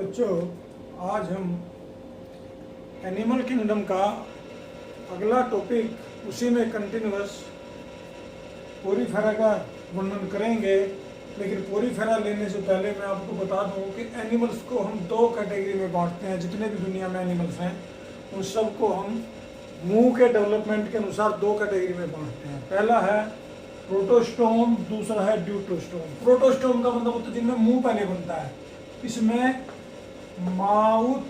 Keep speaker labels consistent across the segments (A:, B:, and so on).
A: बच्चों, आज हम एनिमल किंगडम का अगला टॉपिक उसी में कंटिन्यूअस पोरीफेरा का वर्णन करेंगे। लेकिन पोरीफेरा लेने से पहले मैं आपको बता दूं कि एनिमल्स को हम दो कैटेगरी में बांटते हैं। जितने भी दुनिया में एनिमल्स हैं उन सबको हम मुंह के डेवलपमेंट के अनुसार दो कैटेगरी में बांटते हैं। पहला है प्रोटोस्टोम, दूसरा है ड्यूटोस्टोम। प्रोटोस्टोम का मतलब होता है जिनमें मुंह पहले बनता है। इसमें माउथ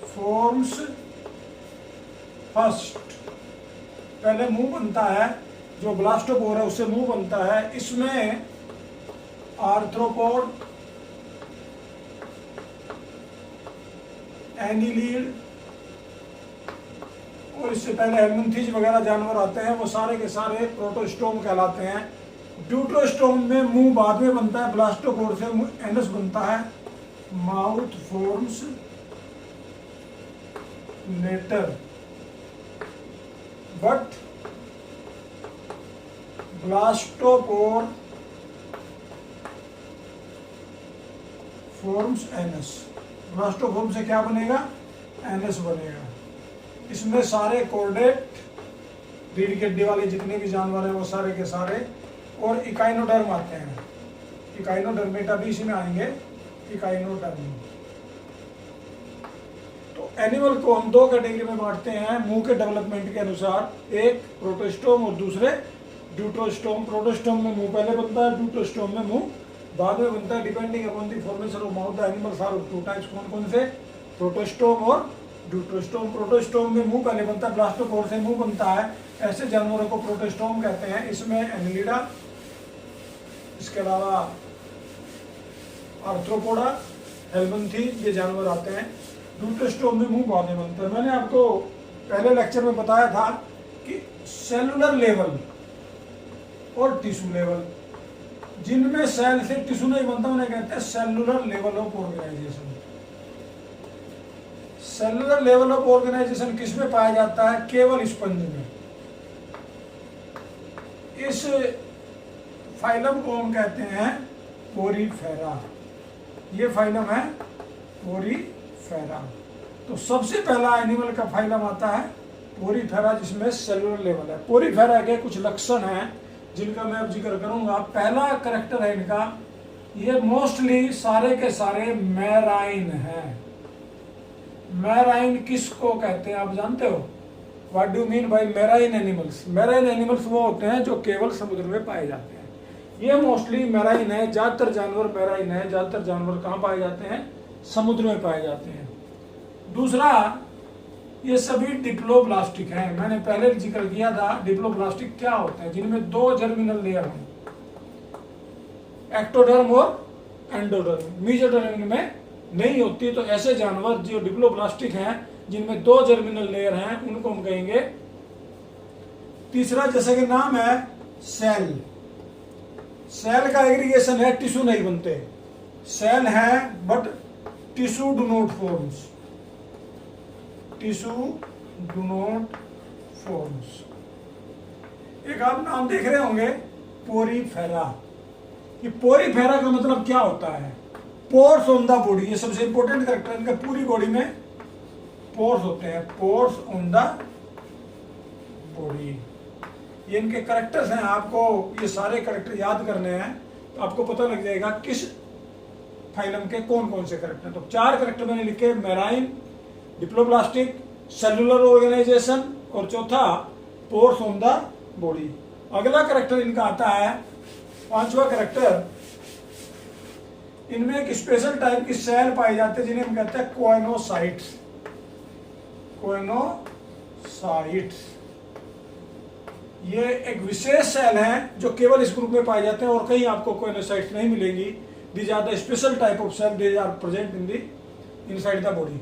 A: फॉर्म्स फर्स्ट, पहले मुंह बनता है। जो ब्लास्टोपोर है उससे मुंह बनता है। इसमें आर्थ्रोपोड, एनिलीड और इससे पहले हेलमिंथीज वगैरह जानवर आते हैं, वो सारे के सारे प्रोटोस्टोम कहलाते हैं। ड्यूटोस्टोम में मुंह बाद में बनता है। ब्लास्टोपोर से एनस बनता है। Mouth forms later, but blastopore forms anus. Blastopore से क्या बनेगा? एनस बनेगा। इसमें सारे कोर्डेट, रीढ़ की हड्डी वाले जितने भी जानवर हैं वो सारे के सारे, और इकाइनोडर्म आते हैं। इकाइनोडर्मेटा भी इसी में आएंगे। इकाइनोडर्म। तो एनिमल को हम दो कैटेगरी में बांटते हैं मुंह के डेवलपमेंट के अनुसार। एक प्रोटोस्टोम और दूसरे ड्यूटोस्टोम। प्रोटोस्टोम में मुंह पहले बनता है, ड्यूटोस्टोम में मुंह बाद में बनता है। Depending upon the formation of mouth the animals are of two types. कौन कौन से? प्रोटोस्टोम और ड्यूटोस्टोम। प्रोटोस्टोम में मुंह पहले बनता है, ब्लास्टोपोर से मुंह बनता है। ऐसे जानवरों को प्रोटोस्टोम कहते हैं। इसमें एनिलिडा, इसके अलावा आर्थ्रोपोडा, हेलमिंथीज, ये जानवर आते हैं। ड्यूटोस्टोम में मुंह बाद में बनता है। मैंने आपको पहले लेक्चर में बताया था कि सेलुलर लेवल और टिश्यू लेवल, जिनमें सेल से टिश्यू नहीं बनता उन्हें कहते हैं cellular level of organisation. Cellular level of organisation किस में पाया जाता है? केवल स्पंज में। इस फाइलम को हम कहते हैं पोरीफेरा। ये फाइलम है पोरीफेरा। तो सबसे पहला एनिमल का फाइलम आता है पोरीफेरा, जिसमें सेलुलर लेवल है। पोरीफेरा के कुछ लक्षण हैं जिनका मैं अब जिक्र करूंगा। पहला करैक्टर है इनका, ये मोस्टली सारे के सारे मैराइन है। मैराइन किसको कहते हैं आप जानते हो? What do mean by marine animals? Marine animals वो होते हैं जो केवल समुद्र में पाए जाते हैं। ये मोस्टली मैराइन है। ज्यादातर जानवर मैराइन है। ज्यादातर जानवर कहाँ पाए जाते हैं? समुद्र में पाए जाते हैं। दूसरा, ये सभी डिप्लोब्लास्टिक हैं। मैंने पहले जिक्र किया था डिप्लोब्लास्टिक क्या होता है, जिनमें दो जर्मिनल लेयर हैं, एक्टोडर्म और एंडोडर्म। मीजोडर्म इनमें नहीं होती। तो ऐसे जानवर जो डिप्लोब्लास्टिक हैं, जिनमें दो जर्मिनल लेयर हैं, उनको हम कहेंगे। तीसरा, जैसे कि नाम है सेल। सेल का एग्रीगेशन है, टिश्यू नहीं बनते। सेल है but tissue do not forms. Tissue do not forms. एक आप नाम देख रहे होंगे पोरीफेरा। ये पोरीफेरा का मतलब क्या होता है? Pores on the body. ये सबसे इंपॉर्टेंट कैरेक्टर है इनका। पूरी बॉडी में पोर्स होते हैं। पोर्स ऑन द बॉडी, ये इनके कैरेक्टर्स हैं। आपको ये सारे कैरेक्टर याद करने हैं तो आपको पता लग जाएगा किस फाइलम के कौन कौन से कैरेक्टर। तो चार कैरेक्टर मैंने लिखे, मैराइन, डिप्लोब्लास्टिक, सेलुलर ऑर्गेनाइजेशन और चौथा पोर्स ऑन द बॉडी। अगला कैरेक्टर इनका आता है, पांचवा कैरेक्टर, इनमें एक स्पेशल टाइप की सेल पाई जाती है जिन्हें हम कहते हैं कोएनोसाइट्स। कोएनोसाइट्स ये एक विशेष सेल है जो केवल इस ग्रुप में पाए जाते हैं और कहीं आपको कोएनोसाइट्स नहीं मिलेंगी। These are the special type of cell, these are present in the inside the body.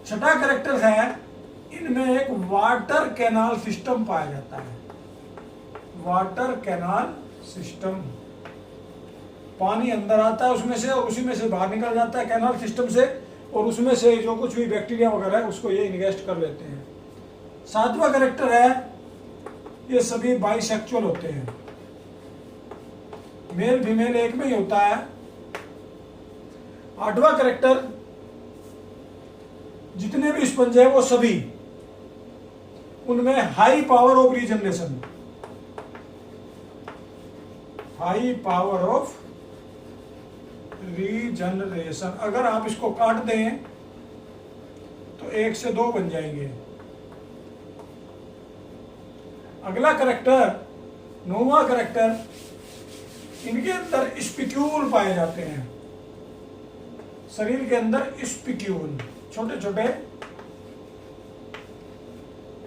A: छठा कैरेक्टर है, इनमें एक वाटर कैनाल सिस्टम पाया जाता है। वाटर कैनाल सिस्टम, पानी अंदर आता है उसमें से और उसी में से बाहर निकल जाता है कैनाल सिस्टम से, और उसमें से जो कुछ भी बैक्टीरिया वगैरह है उसको ये इन्वेस्ट कर लेते हैं। सातवां कैरेक्टर है, ये सभी बाइसेक्सुअल होते हैं। मेल फीमेल एक में ही होता है। 8वां करेक्टर, जितने भी स्पंज है वो सभी, उनमें high power of regeneration, high power of regeneration. अगर आप इसको काट दें तो 1 से 2 बन जाएंगे। अगला करेक्टर, 9वां करेक्टर, इनके अंदर स्पिक्यूल पाए जाते हैं। शरीर के अंदर स्पिक्यूल, छोटे छोटे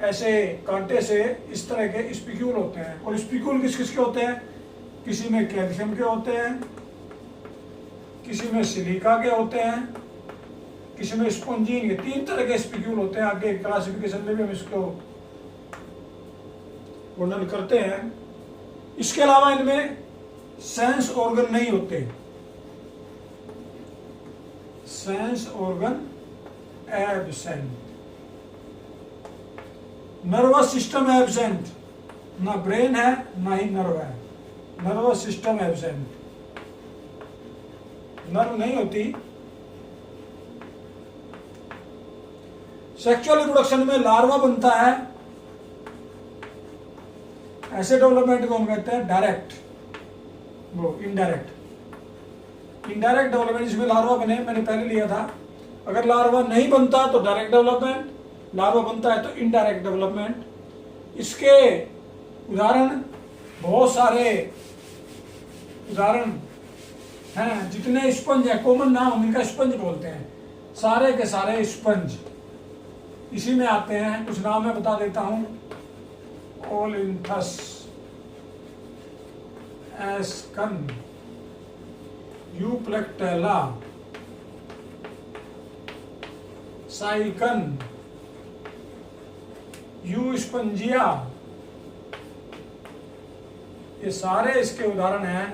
A: ऐसे कांटे से इस तरह के स्पिक्यूल होते हैं। और स्पिक्यूल किस किस के होते हैं? किसी में कैल्शियम के होते हैं, किसी में सिलिका के होते हैं, किसी में स्पॉन्जीन के। 3 तरह के स्पिक्यूल होते हैं। आगे क्लासिफिकेशन में भी हम इसको वर्णन करते हैं। इसके अलावा इनमें सेंस ऑर्गन नहीं होते, sense organ absent, nervous system absent, ना ब्रेन है ना ही नर्व है, नर्वस सिस्टम एब्सेंट, नर्व नहीं होती। सेक्सुअल रिप्रोडक्शन में लार्वा बनता है, ऐसे डेवलपमेंट को हम कहते हैं डायरेक्ट, वो इनडायरेक्ट। इनडायरेक्ट डेवलपमेंट जिसमें लार्वा बने, मैंने पहले लिया था। अगर लार्वा नहीं बनता तो डायरेक्ट डेवलपमेंट, लार्वा बनता है तो इनडायरेक्ट डेवलपमेंट। इसके उदाहरण बहुत सारे उदाहरण हैं। जितने स्पंज है, कॉमन नाम हम इनका स्पंज बोलते हैं, सारे के सारे स्पंज इसी में आते हैं। कुछ नाम मैं बता देता हूं। ओलिन्थस, एस्कन, यूप्लेक्टेला, साइकन, यूस्पंजिया, ये सारे इसके उदाहरण हैं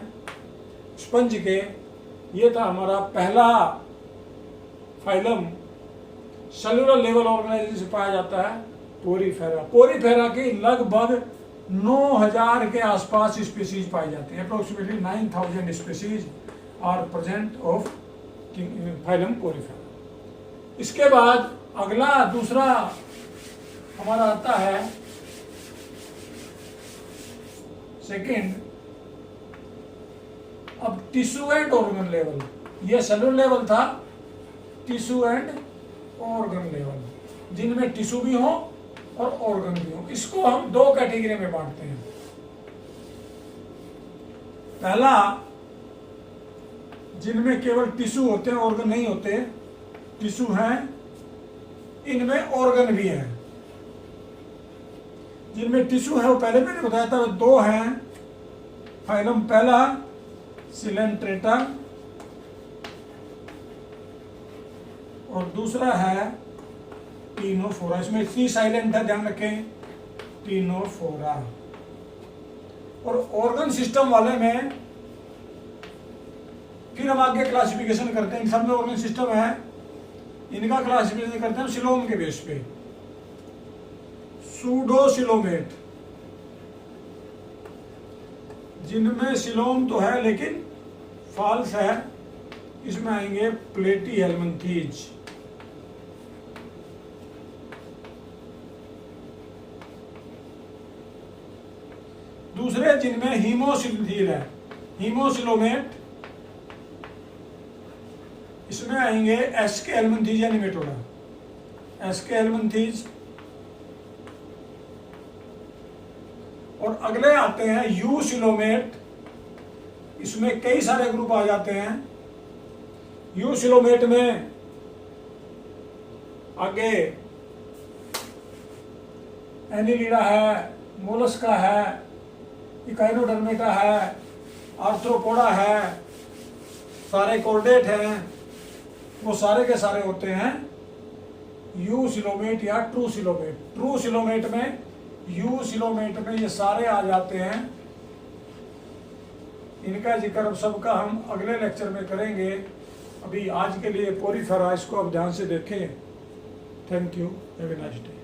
A: स्पंज के। ये था हमारा पहला फाइलम, सेलुलर लेवल ऑर्गेनाइजेशन से पाया जाता है पोरीफेरा। पोरीफेरा की लगभग 9000 के आसपास स्पीसीज पाई जाती है। Approximately 9000 species are present of phylum Porifera. इसके बाद अगला दूसरा हमारा आता है सेकेंड, अब टिश्यू एंड ऑर्गन लेवल। ये सेलुलर लेवल था, टिश्यू एंड ऑर्गन लेवल, जिनमें टिश्यू भी हो और ऑर्गन भी हो। इसको हम 2 कैटेगरी में बांटते हैं। पहला, जिनमें केवल टिश्यू होते हैं, ऑर्गन नहीं होते। टिश्यू हैं, इनमें ऑर्गन भी है। जिनमें टिश्यू है वो पहले मैंने बताया था, 2 हैं फाइलम। पहला सिलेंट्रेटा और दूसरा है टीनोफोरा। इसमें सी साइलेंट है, ध्यान रखें, टीनोफोरा। और ऑर्गन सिस्टम वाले में फिर हम आगे क्लासिफिकेशन करते हैं। इन सब में ऑर्गन सिस्टम है, इनका क्लासिफिकेशन करते हैं सिलोम के बेस पे। सूडोसिलोमेट, जिनमें सिलोम तो है लेकिन फॉल्स है, इसमें आएंगे प्लेटीहेल्मिन्थीज। दूसरे जिनमें हीमोसिलोथील है, हीमोसिलोमेट, इसमें आएंगे एसके हेल्मिन्थीज या निमेटोडा, एसके हेल्मिन्थीज। और अगले आते हैं यूसिलोमेट, इसमें कई सारे ग्रुप आ जाते हैं। यूसिलोमेट में आगे एनिलिडा है, मोलस्का है, इकाइनोडर्मेटा है, आर्थ्रोपोडा है, सारे कॉर्डेट हैं, वो सारे के सारे होते हैं यूसिलोमेट या ट्रूसिलोमेट। ट्रूसिलोमेट में, यूसिलोमेट में ये सारे आ जाते हैं। इनका जिक्र सबका हम अगले लेक्चर में करेंगे। अभी आज के लिए पोरीफेरा, इसको आप ध्यान से देखें। Thank you, have a nice day.